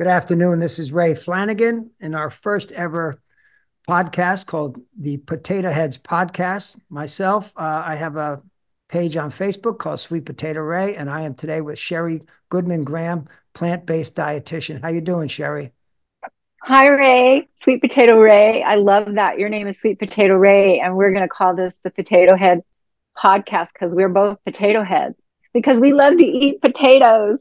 Good afternoon. This is Ray Flanagan in our first ever podcast called the Potato Heads Podcast. Myself, I have a page on Facebook called Sweet Potato Ray, and I am today with Sherry Goodman Graham, plant-based dietitian. How you doing, Sherry? Hi, Ray. Sweet Potato Ray. I love that. Your name is Sweet Potato Ray, and we're going to call this the Potato Head Podcast because we're both potato heads because we love to eat potatoes.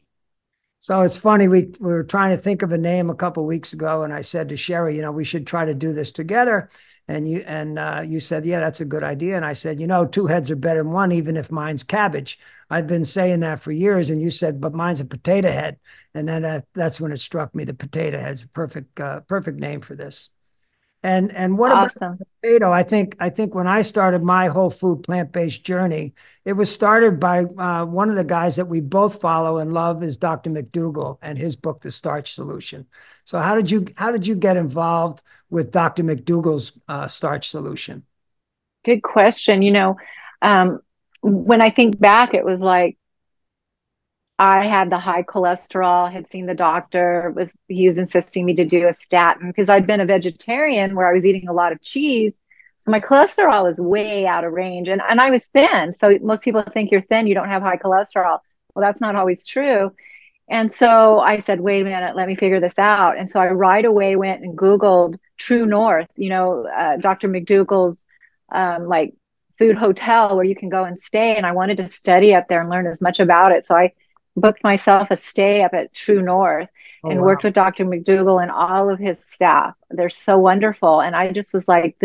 So it's funny, we were trying to think of a name a couple of weeks ago, and I said to Sherry, we should try to do this together. And you said, yeah, that's a good idea. And I said, two heads are better than one, even if mine's cabbage. I've been saying that for years, and you said, but mine's a potato head. And then that's when it struck me, the potato head's a perfect name for this. And what about Awesome. potato? I think when I started my whole food plant-based journey, it was started by one of the guys that we both follow and love is Dr. McDougall and his book, The Starch Solution. So how did you get involved with Dr. McDougall's starch solution? Good question. Um, when I think back, it was like I had the high cholesterol, had seen the doctor, he was insisting me to do a statin because I'd been a vegetarian where I was eating a lot of cheese. So my cholesterol is way out of range. And I was thin. So most people think you're thin, you don't have high cholesterol. Well, that's not always true. And so I said, wait a minute, let me figure this out. And so I right away went and Googled True North, Dr. McDougall's like food hotel where you can go and stay. And I wanted to study up there and learn as much about it. So I booked myself a stay up at True North Oh, and worked wow. with Dr. McDougall and all of his staff. They're so wonderful. And I just was like,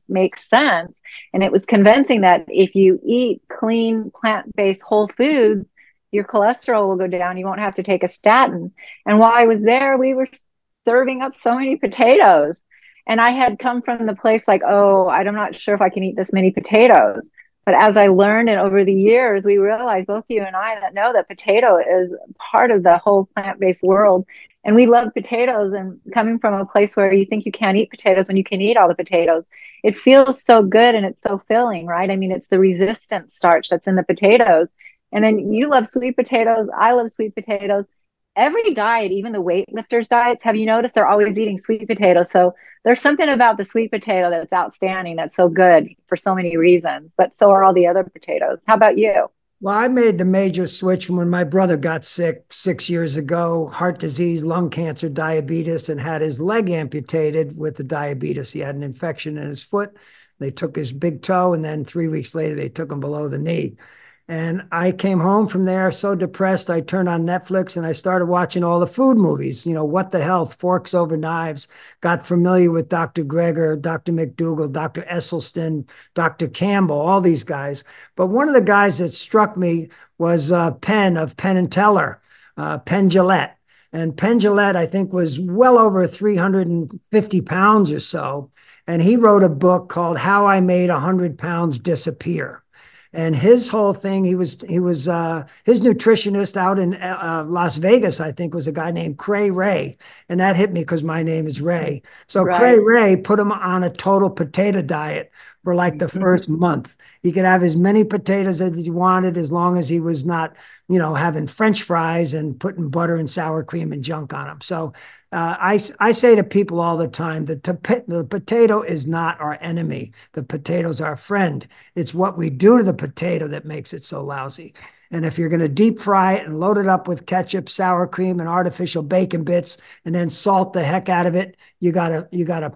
makes sense. And it was convincing that if you eat clean, plant-based whole foods, your cholesterol will go down. You won't have to take a statin. And while I was there, we were serving up so many potatoes. And I had come from the place like, oh, I'm not sure if I can eat this many potatoes. But as I learned and over the years, we realized, both you and I, that know that potato is part of the whole plant-based world. And we love potatoes. And coming from a place where you think you can't eat potatoes when you can eat all the potatoes, it feels so good and it's so filling, right? I mean, it's the resistant starch that's in the potatoes. And then you love sweet potatoes. I love sweet potatoes. Every diet, even the weightlifters' diets, have you noticed they're always eating sweet potatoes? So there's something about the sweet potato that's outstanding, that's so good for so many reasons, but so are all the other potatoes. How about you? Well, I made the major switch when my brother got sick 6 years ago, heart disease, lung cancer, diabetes, and had his leg amputated with the diabetes. He had an infection in his foot. They took his big toe, and then 3 weeks later, they took him below the knee. And I came home from there so depressed. I turned on Netflix and I started watching all the food movies. What the Health, Forks Over Knives. Got familiar with Dr. Greger, Dr. McDougall, Dr. Esselstyn, Dr. Campbell, all these guys. But one of the guys that struck me was Penn of Penn and Teller, Penn Jillette. And Penn Jillette, I think, was well over 350 pounds or so. And he wrote a book called How I Made 100 Pounds Disappear. And his whole thing, he was his nutritionist out in Las Vegas, I think, was a guy named Cray Ray, and that hit me because my name is Ray. So Cray Right. Ray put him on a total potato diet for like the first month. He could have as many potatoes as he wanted as long as he was not, having French fries and putting butter and sour cream and junk on them. So I say to people all the time that the potato is not our enemy. The potato's our friend. It's what we do to the potato that makes it so lousy. And if you're going to deep fry it and load it up with ketchup, sour cream, and artificial bacon bits, and then salt the heck out of it, you got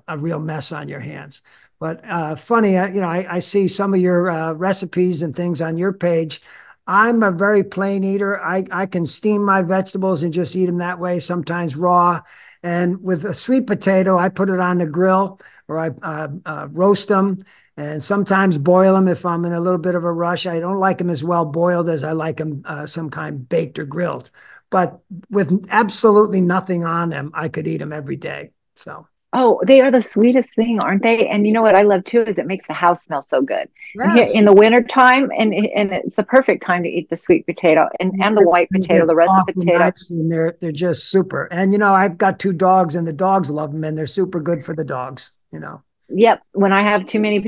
a real mess on your hands. But funny, I see some of your recipes and things on your page. I'm a very plain eater. I can steam my vegetables and just eat them that way, sometimes raw. And with a sweet potato, I put it on the grill or I roast them and sometimes boil them if I'm in a little bit of a rush. I don't like them as well boiled as I like them some kind baked or grilled. But with absolutely nothing on them, I could eat them every day. So, Oh, they are the sweetest thing, aren't they? And you know what I love too is it makes the house smell so good. And here yes. in the winter time, and it's the perfect time to eat the sweet potato and the white They potato, get the russet soft and potato. nice, and they're just super. And I've got two dogs, and the dogs love them, and they're super good for the dogs. Yep. When I have too many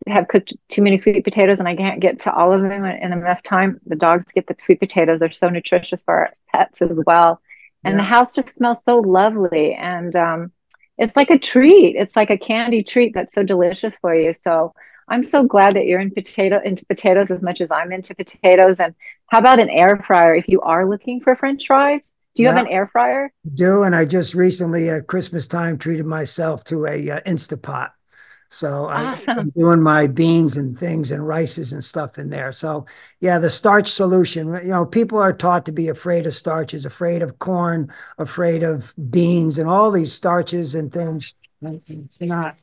have cooked too many sweet potatoes and I can't get to all of them in enough time, the dogs get the sweet potatoes. They're so nutritious for our pets as well. and the Yeah. house just smells so lovely. And it's like a treat. It's like a candy treat that's so delicious for you. So I'm so glad that you're into potatoes as much as I'm into potatoes. And how about an air fryer if you are looking for French fries? Do you have Yeah. an air fryer? Do. And I just recently at Christmas time treated myself to a Instapot. So Awesome. I'm doing my beans and things and rices and stuff in there. So yeah, the starch solution, people are taught to be afraid of starches, afraid of corn, afraid of beans and all these starches and things. And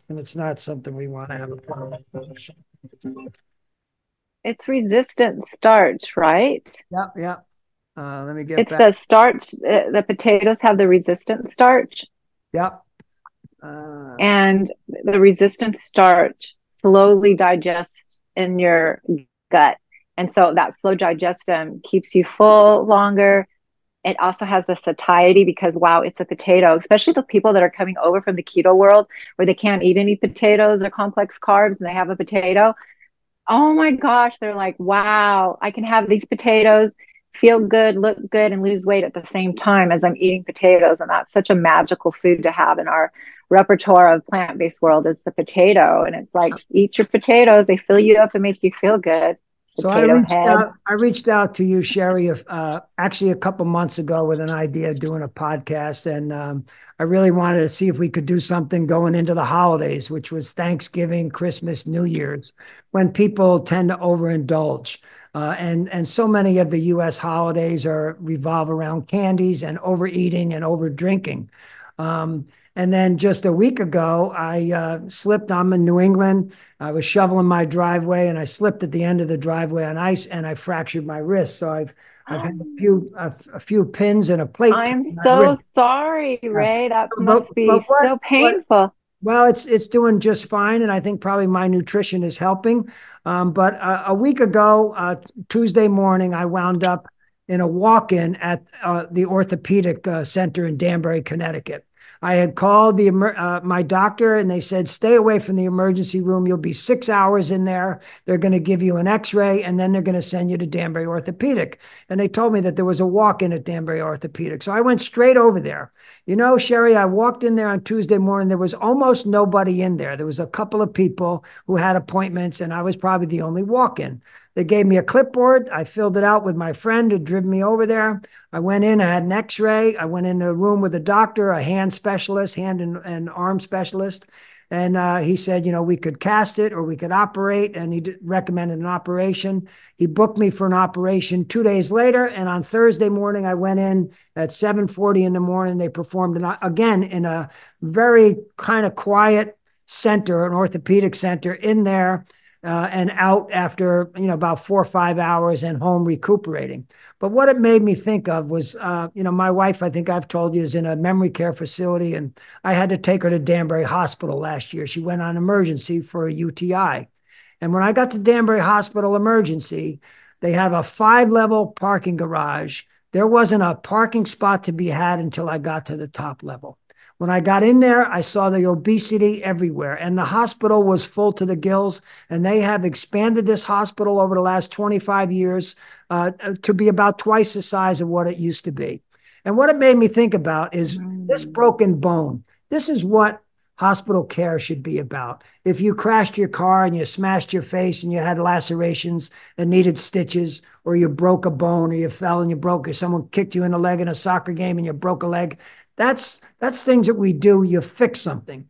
it's not something we want to have a problem with. It's resistant starch, right? Yep, yep. Let me get It's back. the starch, the potatoes have the resistant starch, Yep. Uh, and the resistant starch slowly digests in your gut. And so that slow digestion keeps you full longer. It also has a satiety because, wow, it's a potato, especially the people that are coming over from the keto world where they can't eat any potatoes or complex carbs and they have a potato. Oh my gosh, they're like, wow, I can have these potatoes, feel good, look good, and lose weight at the same time as I'm eating potatoes. And that's such a magical food to have in our repertoire of plant-based world is the potato. And it's like, eat your potatoes, they fill you up and make you feel good. So Potato head. I reached out to you, Sherry, actually a couple months ago with an idea of doing a podcast, and I really wanted to see if we could do something going into the holidays, which was Thanksgiving, Christmas, New Year's, when people tend to overindulge. And so many of the U.S. holidays are revolve around candies and overeating and over drinking. And then just a week ago, I slipped. I'm in New England. I was shoveling my driveway and I slipped at the end of the driveway on ice and I fractured my wrist. So I've had a few pins and a plate put I'm in my so wrist. sorry, Uh, Ray. That but must be but so what painful. well, it's doing just fine, and I think probably my nutrition is helping. But a week ago, Tuesday morning, I wound up in a walk-in at the orthopedic center in Danbury, Connecticut. I had called my doctor, and they said, "Stay away from the emergency room. You'll be 6 hours in there. They're going to give you an X-ray, and then they're going to send you to Danbury Orthopedic." And they told me that there was a walk-in at Danbury Orthopedic, so I went straight over there. Sherry, I walked in there on Tuesday morning. There was almost nobody in there. There was a couple of people who had appointments, and I was probably the only walk in. They gave me a clipboard. I filled it out with my friend who driven me over there. I went in, I had an x ray. I went in a room with a doctor, a hand specialist, hand and arm specialist. And he said, we could cast it or we could operate. And he recommended an operation. He booked me for an operation 2 days later. And on Thursday morning, I went in at 7:40 in the morning. They performed again in a very kind of quiet center, an orthopedic center in there. And out after about 4 or 5 hours and home recuperating. But what it made me think of was, my wife, I think I've told you, is in a memory care facility, and I had to take her to Danbury Hospital last year. She went on emergency for a UTI. And when I got to Danbury Hospital emergency, they have a 5-level parking garage. There wasn't a parking spot to be had until I got to the top level. When I got in there, I saw the obesity everywhere, and the hospital was full to the gills. And they have expanded this hospital over the last 25 years to be about twice the size of what it used to be. And what it made me think about is this Mm. broken bone. This is what hospital care should be about. If you crashed your car and you smashed your face and you had lacerations and needed stitches, or you broke a bone, or you fell and you broke, or someone kicked you in the leg in a soccer game and you broke a leg, that's things that we do. You fix something.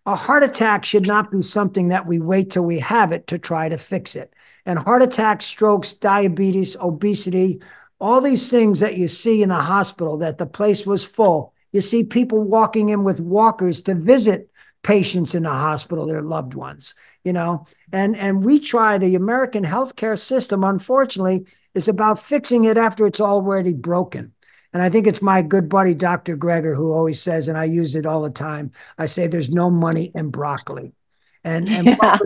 A heart attack should not be something that we wait till we have it to try to fix it. And heart attacks, strokes, diabetes, obesity, all these things that you see in the hospital, that the place was full. You see people walking in with walkers to visit patients in the hospital, their loved ones, and we try. The American healthcare system, unfortunately, is about fixing it after it's already broken. And I think it's my good buddy, Dr. Greger, who always says, and I use it all the time, I say there's no money in broccoli. And Yeah. what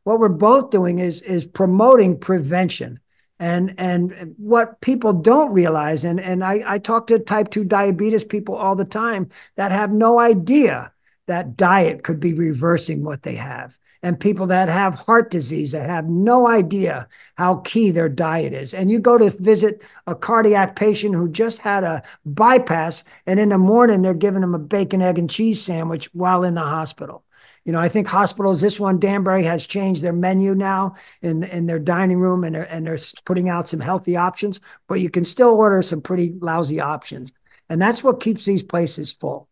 we're both doing is promoting prevention. And what people don't realize, and I talk to type 2 diabetes people all the time that have no idea that diet could be reversing what they have. and people that have heart disease that have no idea how key their diet is. And you go to visit a cardiac patient who just had a bypass, and in the morning they're giving them a bacon, egg, and cheese sandwich while in the hospital. I think hospitals, this one, Danbury, has changed their menu now in their dining room, and they're putting out some healthy options, but you can still order some pretty lousy options. And that's what keeps these places full.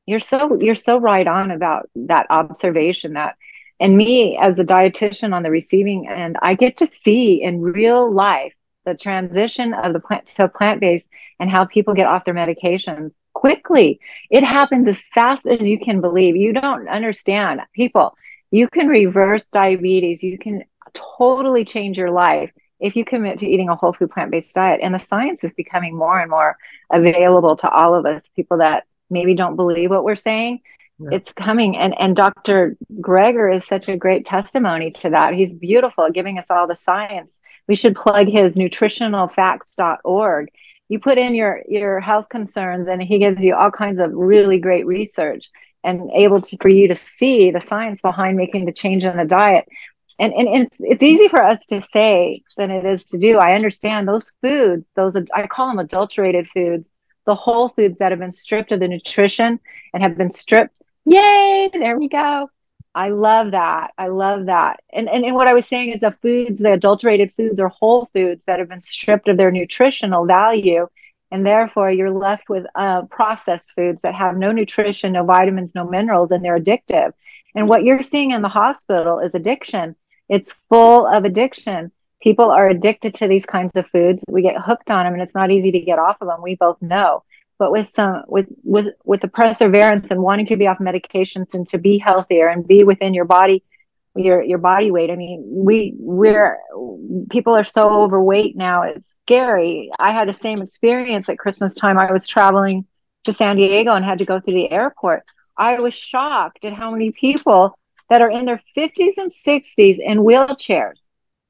You're so right on about that observation, that and me as a dietitian on the receiving end, I get to see in real life the transition of the plant to plant-based and how people get off their medications quickly. It happens as fast as you can believe. You don't understand. People, you can reverse diabetes. You can totally change your life if you commit to eating a whole food plant-based diet. And the science is becoming more and more available to all of us, people that maybe don't believe what we're saying. Yeah. It's coming. And Dr. Greger is such a great testimony to that. He's beautiful at giving us all the science. We should plug his nutritionalfacts.org. You put in your health concerns and he gives you all kinds of really great research and able to for you to see the science behind making the change in the diet. And it's easy for us to say than it is to do. I understand those foods, those I call them adulterated foods, the whole foods that have been stripped of the nutrition and have been stripped. Yay, there we go. I love that. I love that. And what I was saying is the adulterated foods are whole foods that have been stripped of their nutritional value. And therefore, you're left with processed foods that have no nutrition, no vitamins, no minerals, and they're addictive. And what you're seeing in the hospital is addiction. It's full of addiction. People are addicted to these kinds of foods. We get hooked on them, and it's not easy to get off of them. We both know. But with the perseverance and wanting to be off medications and to be healthier and be within your body, your body weight. I mean, we're people are so overweight now. It's scary. I had the same experience at Christmas time. I was traveling to San Diego and had to go through the airport. I was shocked at how many people that are in their 50s and 60s in wheelchairs.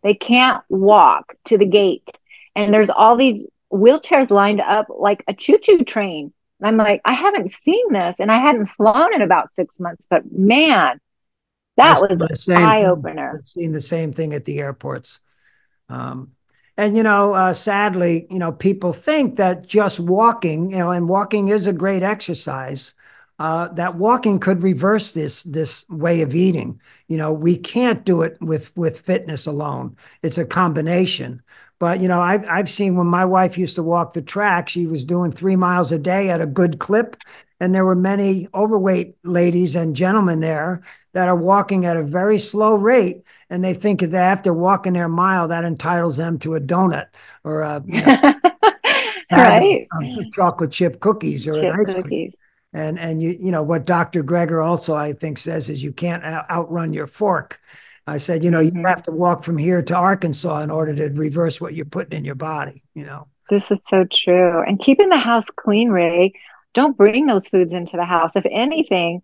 They can't walk to the gate. And there's all these wheelchairs lined up like a choo-choo train. And I'm like, I haven't seen this, and I hadn't flown in about 6 months, but man, that was an eye opener. I've seen the same thing at the airports. And, sadly, people think that just walking, and walking is a great exercise, that walking could reverse this way of eating. We can't do it with fitness alone. It's a combination. But, I've seen when my wife used to walk the track, she was doing 3 miles a day at a good clip. And there were many overweight ladies and gentlemen there that are walking at a very slow rate. And they think that after walking their mile, that entitles them to a donut or a Right. chocolate chip cookies or Chip an ice cream. cookies. And what Dr. Greger also, I think, says is you can't outrun your fork. I said, you have to walk from here to Arkansas in order to reverse what you're putting in your body. This is so true. And keeping the house clean, Ray. Don't bring those foods into the house. If anything,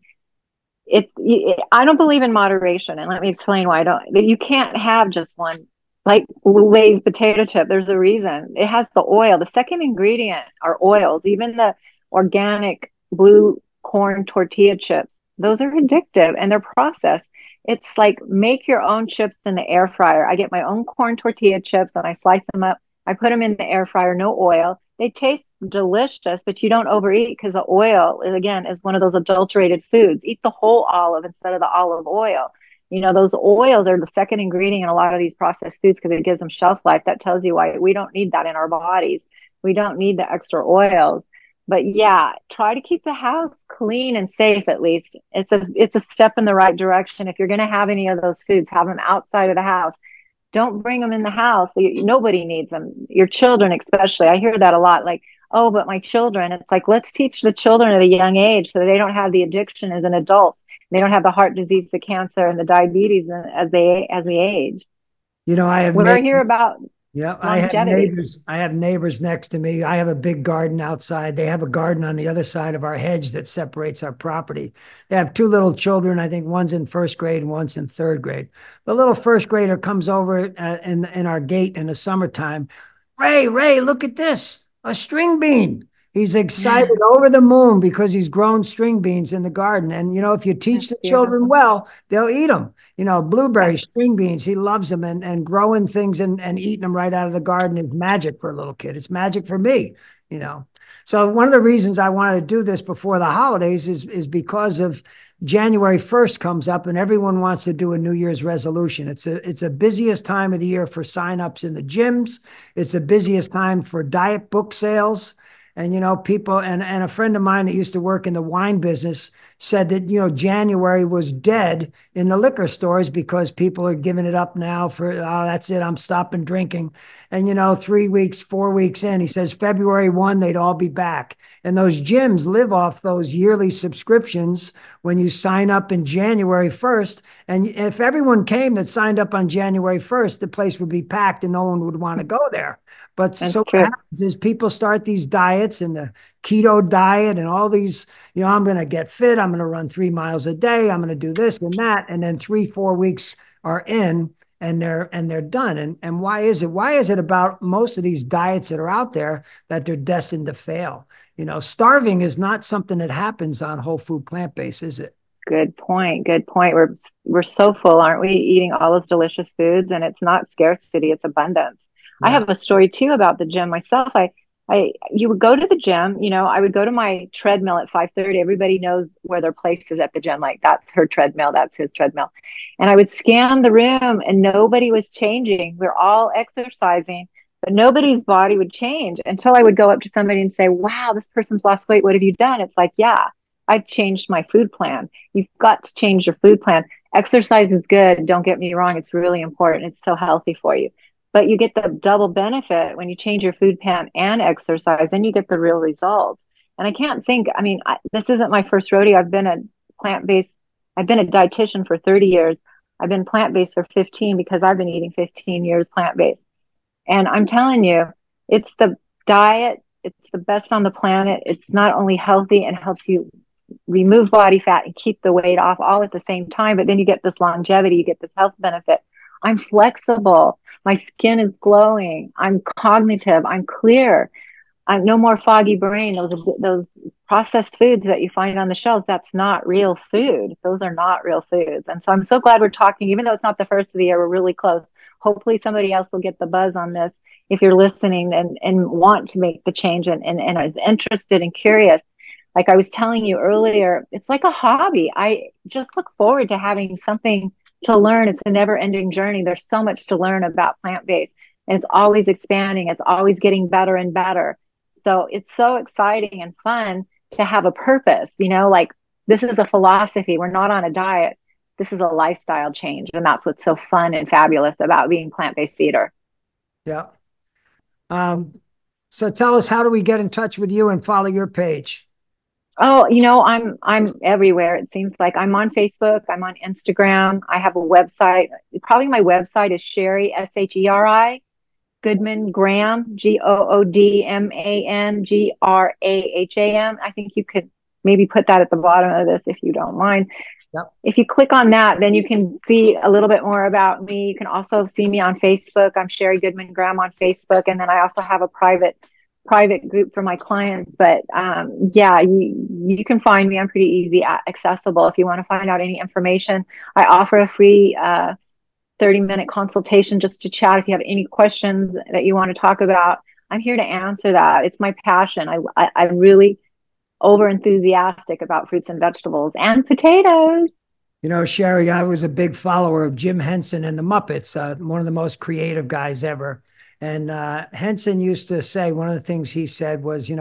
I don't believe in moderation. And let me explain why I don't. You can't have just one, like Lay's potato chip. There's a reason. It has the oil. The second ingredient are oils. Even the organic blue corn tortilla chips, those are addictive and they're processed. It's like make your own chips in the air fryer. I get my own corn tortilla chips and I slice them up. I put them in the air fryer, no oil. They taste delicious, but you don't overeat because the oil, again, is one of those adulterated foods. Eat the whole olive instead of the olive oil. Those oils are the second ingredient in a lot of these processed foods because it gives them shelf life. That tells you why we don't need that in our bodies. We don't need the extra oils. But yeah, try to keep the house clean and safe at least. It's a step in the right direction. If you're going to have any of those foods, have them outside of the house. Don't bring them in the house. Nobody needs them. Your children especially. I hear that a lot. Like, oh, but my children. It's like, let's teach the children at a young age so that they don't have the addiction as an adult. They don't have the heart disease, the cancer, and the diabetes as we age. I have We're here about yeah, longevity. I have neighbors next to me. I have a big garden outside. They have a garden on the other side of our hedge that separates our property. They have 2 little children. I think one's in first grade and one's in third grade. The little first grader comes over in our gate in the summertime. Ray, look at this, a string bean. He's excited over the moon because he's grown string beans in the garden. And, if you teach That's the children beautiful. well, they'll eat them. blueberries, string beans. He loves them, and growing things and eating them right out of the garden is magic for a little kid. It's magic for me, you know. So one of the reasons I wanted to do this before the holidays is because of January 1st comes up and everyone wants to do a New Year's resolution. It's a busiest time of the year for signups in the gyms. It's the busiest time for diet book sales. And people, and a friend of mine that used to work in the wine business said that January was dead in the liquor stores because people are giving it up now for, oh, that's it, I'm stopping drinking. And 3 weeks, 4 weeks in, he says February 1 they'd all be back. And those gyms live off those yearly subscriptions when you sign up in January 1st. And if everyone came that signed up on January 1st, the place would be packed and no one would want to go there. But That's so what true. happens is people start these diets and the keto diet and all these, I'm going to get fit. I'm going to run 3 miles a day. I'm going to do this and that. And then 3, 4 weeks are in and they're done. And why is it? Why is it about most of these diets that are out there that they're destined to fail? Starving is not something that happens on whole food plant-based, is it? Good point. Good point. We're so full, aren't we? Eating all those delicious foods, and it's not scarcity; it's abundance. I Yeah. have a story too about the gym myself. You would go to the gym. I would go to my treadmill at 5:30. Everybody knows where their place is at the gym. Like that's her treadmill, that's his treadmill, and I would scan the room, and nobody was changing. We're all exercising, but nobody's body would change until I would go up to somebody and say, "Wow, this person's lost weight. What have you done?" It's like, yeah. I've changed my food plan. You've got to change your food plan. Exercise is good. Don't get me wrong. It's really important. It's so healthy for you. But you get the double benefit when you change your food plan and exercise, then you get the real results. And I can't think, I mean, this isn't my first rodeo. Plant based, I've been a dietitian for 30 years. I've been plant based for 15 because I've been eating 15 years plant based. And I'm telling you, it's the diet, it's the best on the planet. It's not only healthy and helps you remove body fat and keep the weight off all at the same time. But then you get this longevity, you get this health benefit. I'm flexible. My skin is glowing. I'm cognitive. I'm clear. I'm no more foggy brain. Those processed foods that you find on the shelves, that's not real food. Those are not real foods. And so I'm so glad we're talking, even though it's not the first of the year, we're really close. Hopefully somebody else will get the buzz on this if you're listening and want to make the change and is interested and curious. Like I was telling you earlier, it's like a hobby. I just look forward to having something to learn. It's a never ending journey. There's so much to learn about plant based, and it's always expanding, it's always getting better and better. So it's so exciting and fun to have a purpose, like this is a philosophy. We're not on a diet. This is a lifestyle change. And that's what's so fun and fabulous about being plant based eater. Yeah. So tell us, how do we get in touch with you and follow your page? Oh, I'm everywhere. It seems like I'm on Facebook, I'm on Instagram, I have a website. Probably my website is Sheri Sheri Goodman Graham Goodman Graham. I think you could maybe put that at the bottom of this if you don't mind. Yep. If you click on that, then you can see a little bit more about me. You can also see me on Facebook. I'm Sheri Goodman Graham on Facebook, and then I also have a private group for my clients. But yeah, you can find me. I'm pretty easy accessible. If you want to find out any information, I offer a free 30-minute consultation just to chat. If you have any questions that you want to talk about, I'm here to answer that. It's my passion. I'm really over enthusiastic about fruits and vegetables and potatoes. Sheri, I was a big follower of Jim Henson and the Muppets, one of the most creative guys ever. And Henson used to say, one of the things he said was,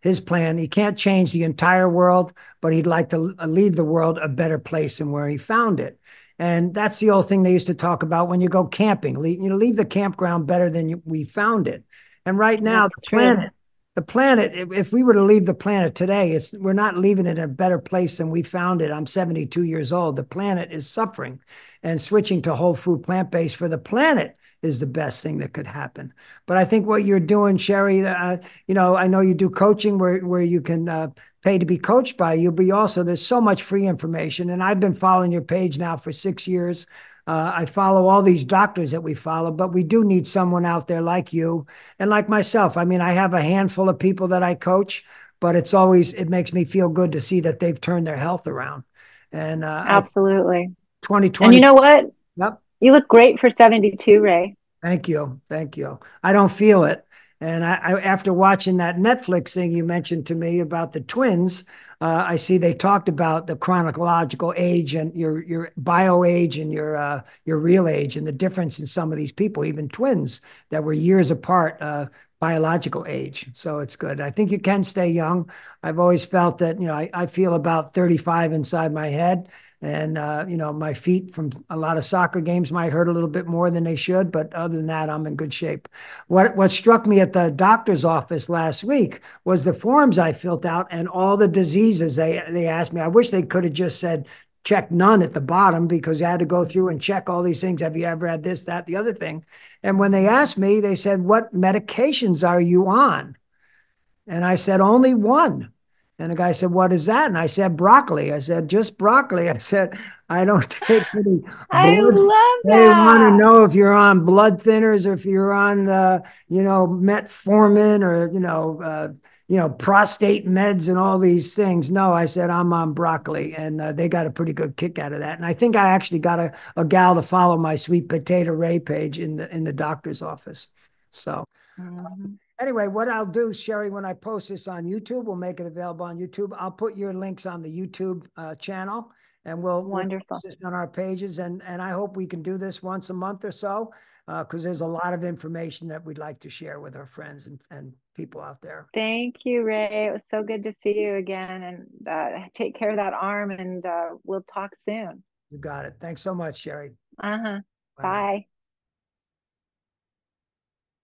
his plan, he can't change the entire world, but he'd like to leave the world a better place than where he found it. And that's the old thing they used to talk about when you go camping. Leave the campground better than we found it. And right now, That's true. the planet, if we were to leave the planet today, we're not leaving it in a better place than we found it. I'm 72 years old. The planet is suffering, and switching to whole food plant-based for the planet is the best thing that could happen. But I think what you're doing, Sheri, I know you do coaching where you can pay to be coached by you, but there's so much free information. And I've been following your page now for 6 years. I follow all these doctors that we follow, but we do need someone out there like you and like myself. I mean, I have a handful of people that I coach, but it makes me feel good to see that they've turned their health around. And Absolutely. And you 2020. know what? Yep. You look great for 72, Ray. Thank you. Thank you. I don't feel it. And after watching that Netflix thing you mentioned to me about the twins, I see they talked about the chronological age and your bio age and your real age and the difference in some of these people, even twins that were years apart, biological age. So it's good. I think you can stay young. I've always felt that, I feel about 35 inside my head. And, my feet from a lot of soccer games might hurt a little bit more than they should. But other than that, I'm in good shape. What struck me at the doctor's office last week was the forms I filled out and all the diseases they asked me. I wish they could have just said, check none at the bottom because you had to go through and check all these things. Have you ever had this, that, the other thing? And when they asked me, they said, what medications are you on? And I said, only one. And the guy said, what is that? And I said, broccoli. I said, just broccoli. I said, I don't take any I blood. love They want to that. know if you're on blood thinners or if you're on, metformin or, prostate meds and all these things. No, I said, I'm on broccoli. And they got a pretty good kick out of that. And I think I actually got a gal to follow my Sweet Potato Ray page in the doctor's office. So. Mhm. Anyway, what I'll do, Sherry, when I post this on YouTube, we'll make it available on YouTube. I'll put your links on the YouTube channel, and we'll Wonderful. post this on our pages. And I hope we can do this once a month or so, because there's a lot of information that we'd like to share with our friends and people out there. Thank you, Ray. It was so good to see you again. And take care of that arm, and we'll talk soon. You got it. Thanks so much, Sherry. Uh-huh. Bye now. Bye.